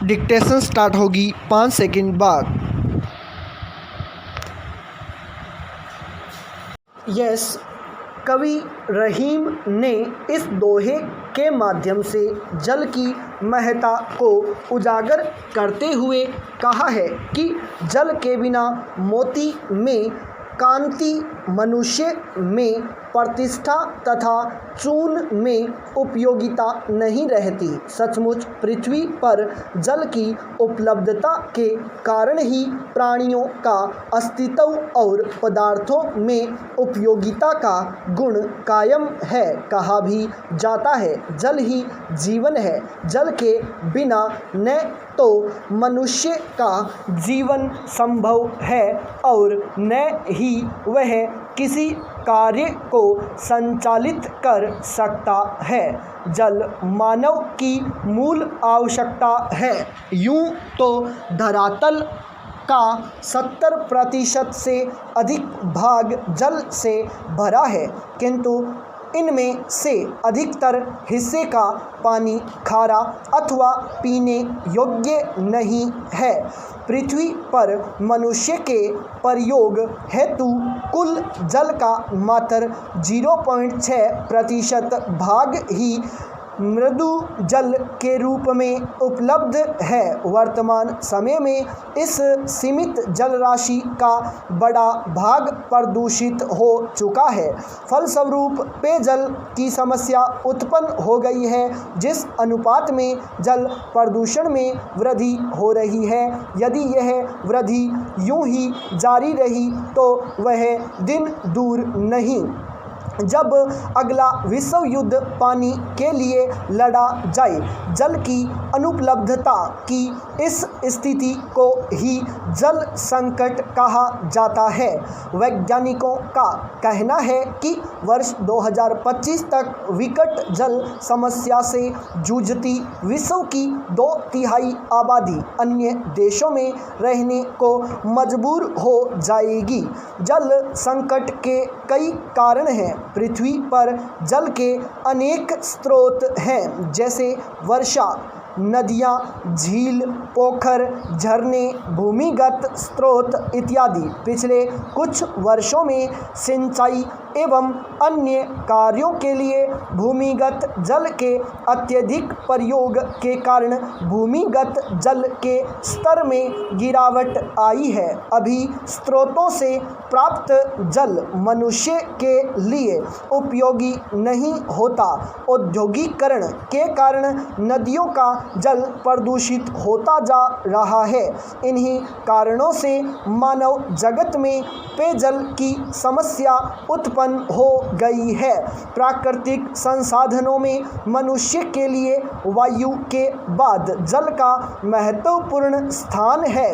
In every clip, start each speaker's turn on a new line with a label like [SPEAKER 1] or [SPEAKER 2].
[SPEAKER 1] Dictation start होगी 5 second बाद। Yes, कवि रहीम ने इस दोहे के माध्यम से जल की महत्ता को उजागर करते हुए कहा है कि जल के बिना मोती में कांति, मनुष्य में प्रतिष्ठा तथा चून में उपयोगिता नहीं रहती। सचमुच पृथ्वी पर जल की उपलब्धता के कारण ही प्राणियों का अस्तित्व और पदार्थों में उपयोगिता का गुण कायम है। कहा भी जाता है जल ही जीवन है। जल के बिना न तो मनुष्य का जीवन संभव है और न ही वह किसी कार्य को संचालित कर सकता है। जल मानव की मूल आवश्यकता है। यूं तो धरातल का 70% से अधिक भाग जल से भरा है, किंतु इनमें से अधिकतर हिस्से का पानी खारा अथवा पीने योग्य नहीं है। पृथ्वी पर मनुष्य के प्रयोग हेतु कुल जल का मात्र 0.6% भाग ही मृदु जल के रूप में उपलब्ध है। वर्तमान समय में इस सीमित जल राशि का बड़ा भाग प्रदूषित हो चुका है। फलस्वरूप पेयजल की समस्या उत्पन्न हो गई है। जिस अनुपात में जल प्रदूषण में वृद्धि हो रही है, यदि यह वृद्धि यूं ही जारी रही तो वह दिन दूर नहीं जब अगला विश्व युद्ध पानी के लिए लड़ा जाए। जल की अनुपलब्धता की इस स्थिति को ही जल संकट कहा जाता है। वैज्ञानिकों का कहना है कि वर्ष 2025 तक विकट जल समस्या से जूझती विश्व की 2/3 आबादी अन्य देशों में रहने को मजबूर हो जाएगी। जल संकट के कई कारण हैं। पृथ्वी पर जल के अनेक स्रोत हैं, जैसे वर्षा, नदियाँ, झील, पोखर, झरने, भूमिगत स्रोत इत्यादि। पिछले कुछ वर्षों में सिंचाई एवं अन्य कार्यों के लिए भूमिगत जल के अत्यधिक प्रयोग के कारण भूमिगत जल के स्तर में गिरावट आई है। अभी स्रोतों से प्राप्त जल मनुष्य के लिए उपयोगी नहीं होता। औद्योगिकरण के कारण नदियों का जल प्रदूषित होता जा रहा है। इन्हीं कारणों से मानव जगत में पेयजल की समस्या उत्पन्न हो गई है। प्राकृतिक संसाधनों में मनुष्य के लिए वायु के बाद जल का महत्वपूर्ण स्थान है।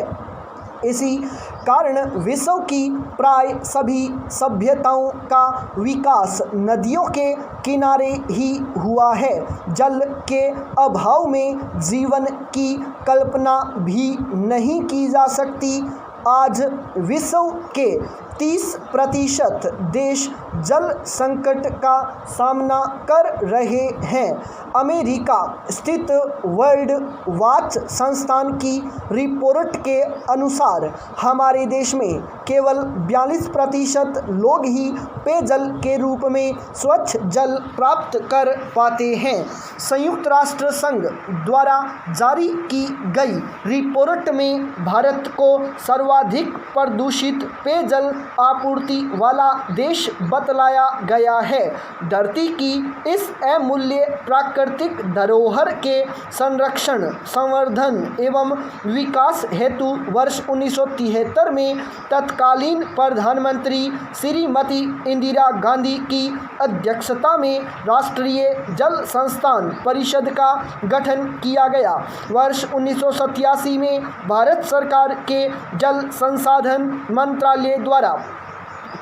[SPEAKER 1] इसी कारण विश्व की प्राय सभी सभ्यताओं का विकास नदियों के किनारे ही हुआ है। जल के अभाव में जीवन की कल्पना भी नहीं की जा सकती। आज विश्व के 30% देश जल संकट का सामना कर रहे हैं। अमेरिका स्थित वर्ल्ड वॉच संस्थान की रिपोर्ट के अनुसार हमारे देश में केवल 42% लोग ही पेयजल के रूप में स्वच्छ जल प्राप्त कर पाते हैं। संयुक्त राष्ट्र संघ द्वारा जारी की गई रिपोर्ट में भारत को सर्वाधिक प्रदूषित पेयजल आपूर्ति वाला देश बतलाया गया है। धरती की इस अमूल्य प्राकृतिक धरोहर के संरक्षण, संवर्धन एवं विकास हेतु वर्ष 1973 में तत्कालीन प्रधानमंत्री श्रीमती इंदिरा गांधी की अध्यक्षता में राष्ट्रीय जल संस्थान परिषद का गठन किया गया। वर्ष 1987 में भारत सरकार के जल संसाधन मंत्रालय द्वारा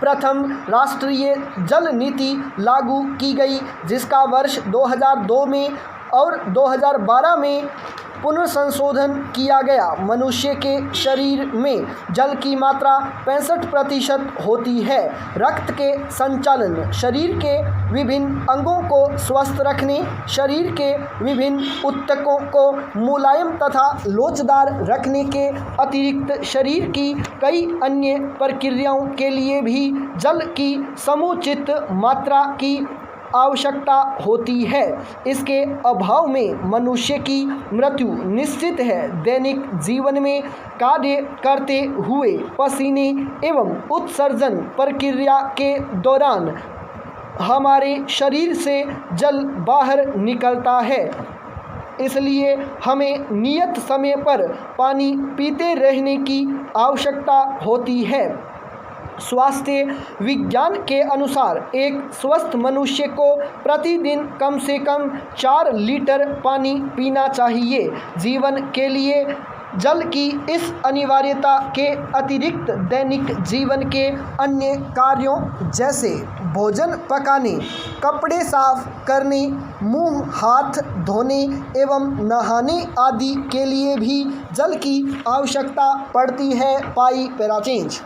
[SPEAKER 1] प्रथम राष्ट्रीय जल नीति लागू की गई, जिसका वर्ष 2002 में और 2012 में पुनर्संशोधन किया गया। मनुष्य के शरीर में जल की मात्रा 65% होती है। रक्त के संचालन, शरीर के विभिन्न अंगों को स्वस्थ रखने, शरीर के विभिन्न ऊतकों को मुलायम तथा लोचदार रखने के अतिरिक्त शरीर की कई अन्य प्रक्रियाओं के लिए भी जल की समुचित मात्रा की आवश्यकता होती है। इसके अभाव में मनुष्य की मृत्यु निश्चित है। दैनिक जीवन में कार्य करते हुए पसीने एवं उत्सर्जन प्रक्रिया के दौरान हमारे शरीर से जल बाहर निकलता है। इसलिए हमें नियत समय पर पानी पीते रहने की आवश्यकता होती है। स्वास्थ्य विज्ञान के अनुसार एक स्वस्थ मनुष्य को प्रतिदिन कम से कम 4 लीटर पानी पीना चाहिए। जीवन के लिए जल की इस अनिवार्यता के अतिरिक्त दैनिक जीवन के अन्य कार्यों जैसे भोजन पकाने, कपड़े साफ करने, मुंह हाथ धोने एवं नहाने आदि के लिए भी जल की आवश्यकता पड़ती है। पाई पैराचेंज।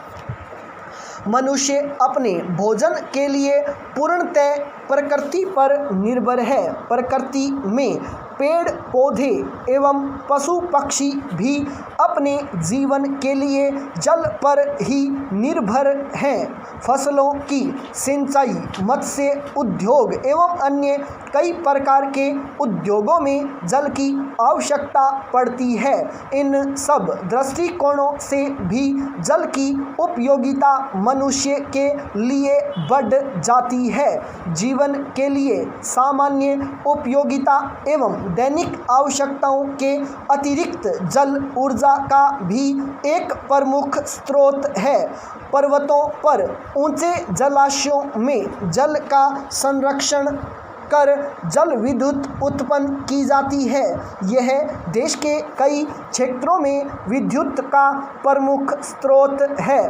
[SPEAKER 1] मनुष्य अपने भोजन के लिए पूर्णतः प्रकृति पर निर्भर है। प्रकृति में पेड़ पौधे एवं पशु पक्षी भी अपने जीवन के लिए जल पर ही निर्भर हैं। फसलों की सिंचाई, मत्स्य उद्योग एवं अन्य कई प्रकार के उद्योगों में जल की आवश्यकता पड़ती है। इन सब दृष्टिकोणों से भी जल की उपयोगिता मनुष्य के लिए बढ़ जाती है। जीवन के लिए सामान्य उपयोगिता एवं दैनिक आवश्यकताओं के अतिरिक्त जल ऊर्जा का भी एक प्रमुख स्रोत है। पर्वतों पर ऊंचे जलाशयों में जल का संरक्षण कर जल विद्युत उत्पन्न की जाती है। यह देश के कई क्षेत्रों में विद्युत का प्रमुख स्रोत है।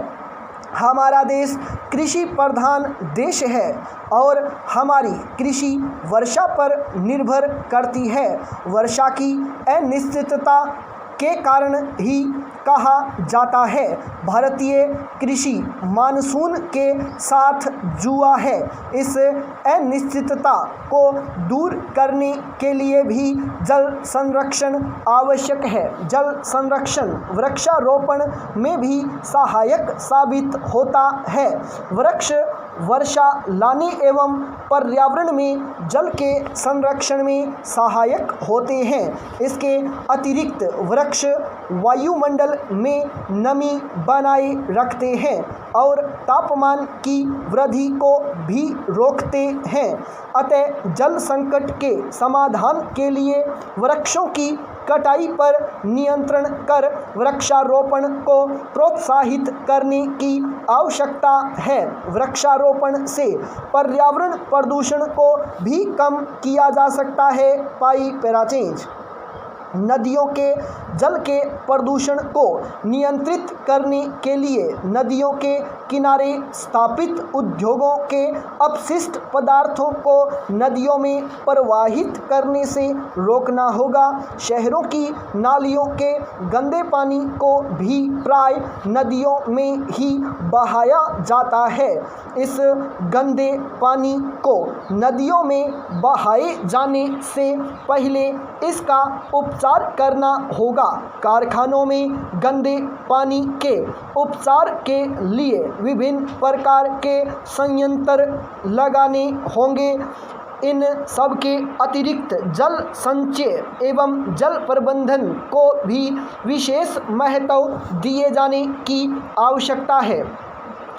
[SPEAKER 1] हमारा देश कृषि प्रधान देश है और हमारी कृषि वर्षा पर निर्भर करती है। वर्षा की अनिश्चितता के कारण ही कहा जाता है भारतीय कृषि मानसून के साथ जुआ है। इस अनिश्चितता को दूर करने के लिए भी जल संरक्षण आवश्यक है। जल संरक्षण वृक्षारोपण में भी सहायक साबित होता है। वृक्ष वर्षा लाने एवं पर्यावरण में जल के संरक्षण में सहायक होते हैं। इसके अतिरिक्त वृक्ष वायुमंडल में नमी बनाए रखते हैं और तापमान की वृद्धि को भी रोकते हैं। अतः जल संकट के समाधान के लिए वृक्षों की कटाई पर नियंत्रण कर वृक्षारोपण को प्रोत्साहित करने की आवश्यकता है। वृक्षारोपण से पर्यावरण प्रदूषण को भी कम किया जा सकता है। पाई पैराचेंज। नदियों के जल के प्रदूषण को नियंत्रित करने के लिए नदियों के किनारे स्थापित उद्योगों के अपशिष्ट पदार्थों को नदियों में प्रवाहित करने से रोकना होगा। शहरों की नालियों के गंदे पानी को भी प्राय नदियों में ही बहाया जाता है। इस गंदे पानी को नदियों में बहाए जाने से पहले इसका उपचार करना होगा। कारखानों में गंदे पानी के उपचार के लिए विभिन्न प्रकार के संयंत्र लगाने होंगे। इन सब के अतिरिक्त जल संचय एवं जल प्रबंधन को भी विशेष महत्व दिए जाने की आवश्यकता है।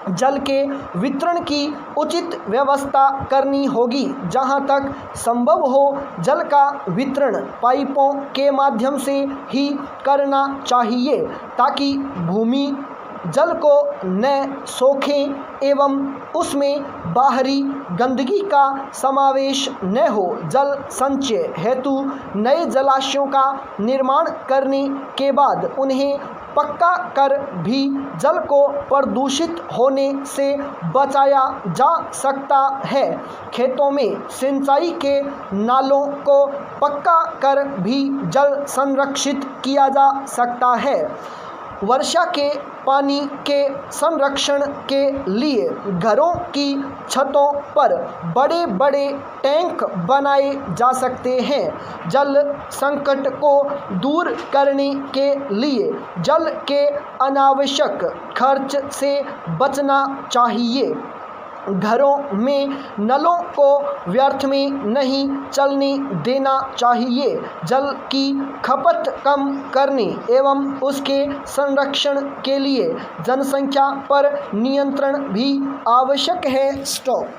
[SPEAKER 1] जल के वितरण की उचित व्यवस्था करनी होगी। जहाँ तक संभव हो जल का वितरण पाइपों के माध्यम से ही करना चाहिए ताकि भूमि जल को न सोखें एवं उसमें बाहरी गंदगी का समावेश न हो। जल संचय हेतु नए जलाशयों का निर्माण करने के बाद उन्हें पक्का कर भी जल को प्रदूषित होने से बचाया जा सकता है। खेतों में सिंचाई के नालों को पक्का कर भी जल संरक्षित किया जा सकता है। वर्षा के पानी के संरक्षण के लिए घरों की छतों पर बड़े बड़े टैंक बनाए जा सकते हैं। जल संकट को दूर करने के लिए जल के अनावश्यक खर्च से बचना चाहिए। घरों में नलों को व्यर्थ में नहीं चलने देना चाहिए। जल की खपत कम करने एवं उसके संरक्षण के लिए जनसंख्या पर नियंत्रण भी आवश्यक है। स्टॉप।